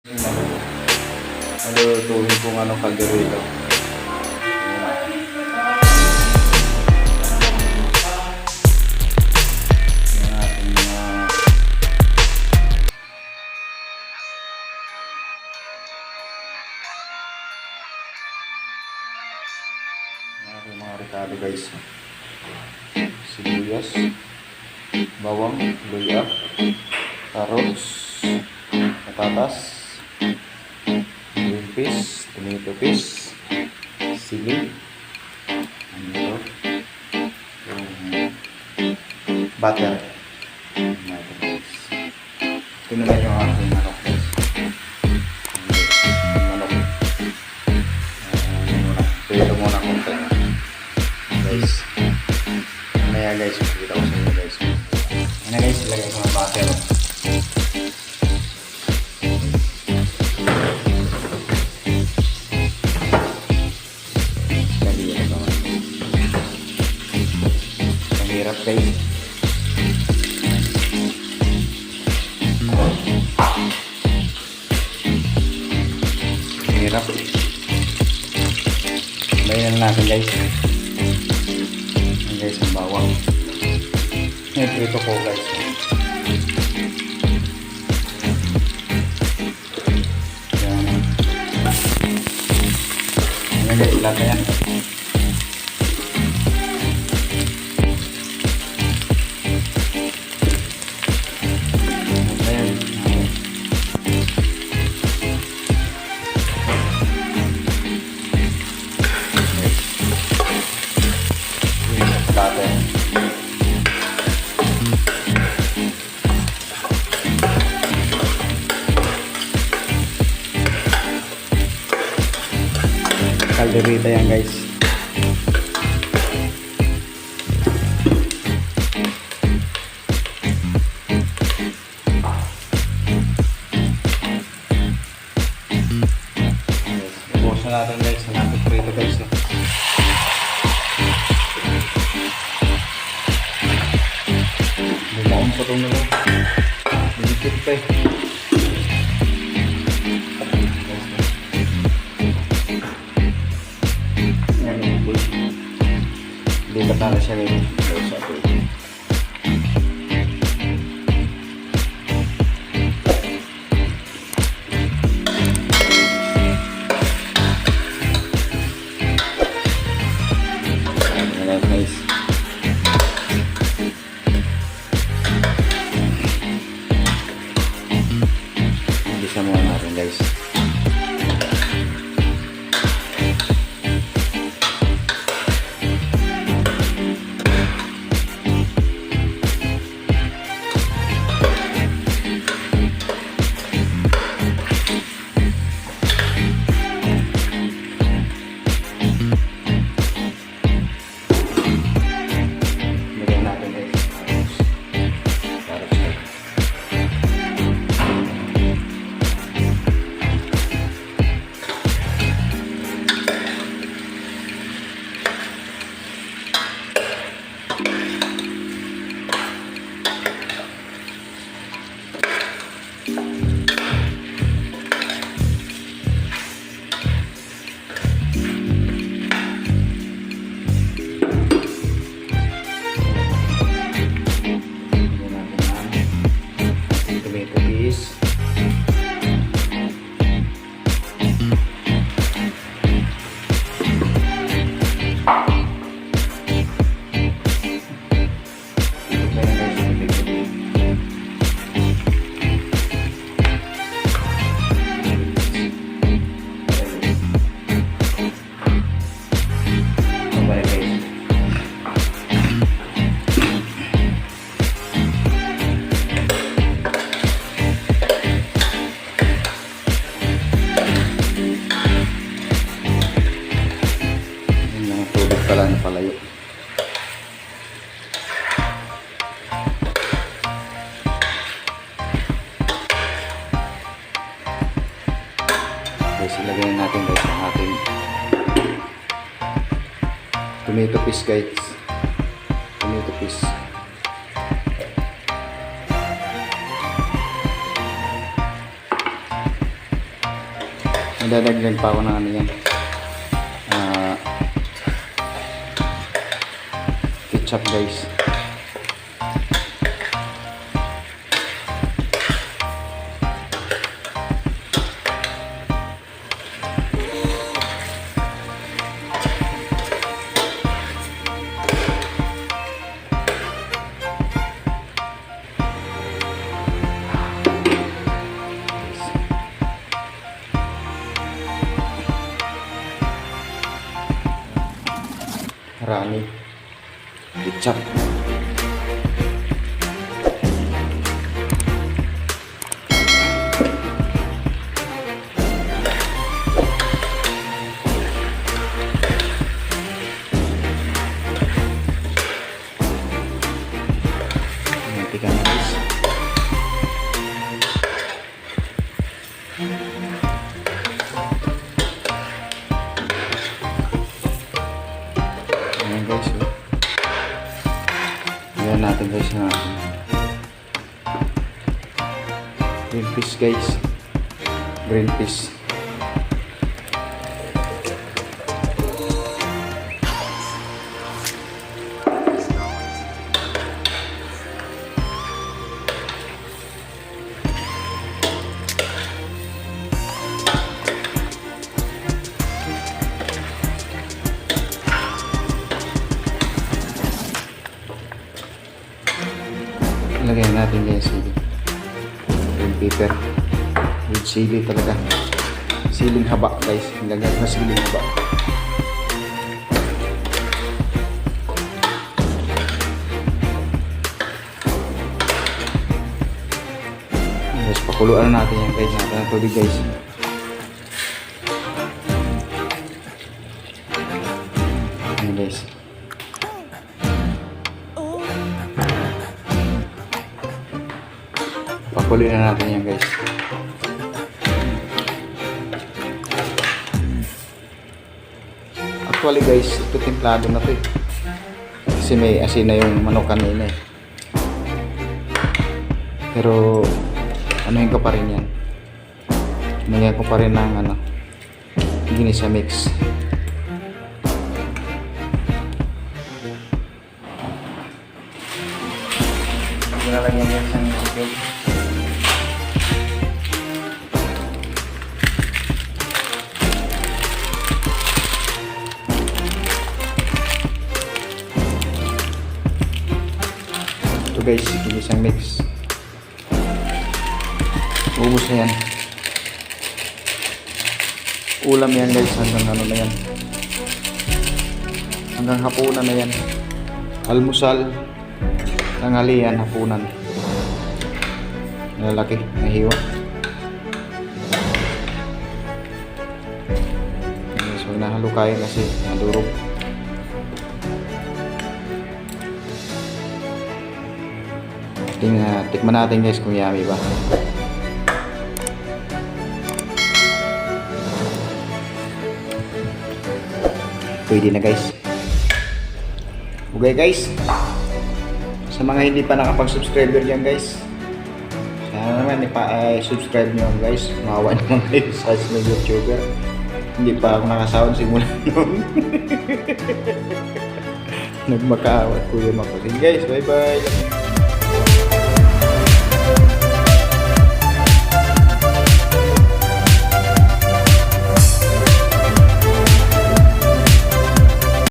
Nalutuin kong caldereta. Yung mga rekado guys. Sibuyas, bawang, luya, carrots, patatas, green peas, tomato peas, sili, yung butter. Ito naman yung aking manok guys. Manok. Pwede muna konti guys. Mamaya guys, makikita ko sa inyo guys. Ano guys, ilagay ko ng butter. Hirap guys. Hirap. Bayan natin guys. Ayan guys ang bawang. May prito ko guys. Ayan guys, lahat na yan. Caldereta yan guys. Ibuhos na natin guys. Hanapin ko ito guys. Bumaon pa itong nila. Binikit pa eh. Lipat na siya ngayon sa atin. Ayan guys. Bisa muna natin guys. Palayo. Guys, ilagay natin guys ang ating tomato paste guys. Tomato paste. Madadagdag pa ako ng ano yan. Ketchup guys. Marami ketchup. Nanti kan guys. Ayan guys, ayan natin guys na green peas guys, green peas. Lagyan natin guys sili, green pepper with sili talaga, siling haba guys, lagyan na siling haba. Guys, pakuluan natin yan guys, natin ang tubig guys. Ayan guys, pakuloy na natin yan guys. Actually guys, ito templado na to eh. Kasi may asin na yung manok kanina eh. Pero anuhin ko pa rin yan. Nagyan ko pa rin ng ano, ginisa mix. Lalagyan yan sa chicken. Ito guys, isang mix. Ubus na yan. Ulam yan guys, hanggang ano na yan. Hanggang hapunan na yan. Almusal, tanghalian, hapunan. Lalaki, nahiwa. So, nahalo kayo kasi nadurog. Tikman natin guys kung yummy ba. Pwede na guys. Okay guys, sa mga hindi pa nakapag-subscriber dyan guys, sana naman subscribe nyo guys. Maawa naman kayo sa mga YouTuber. Hindi pa ako nakasahod simula noon. Nagmakawat kuya ako. Sige guys, bye bye.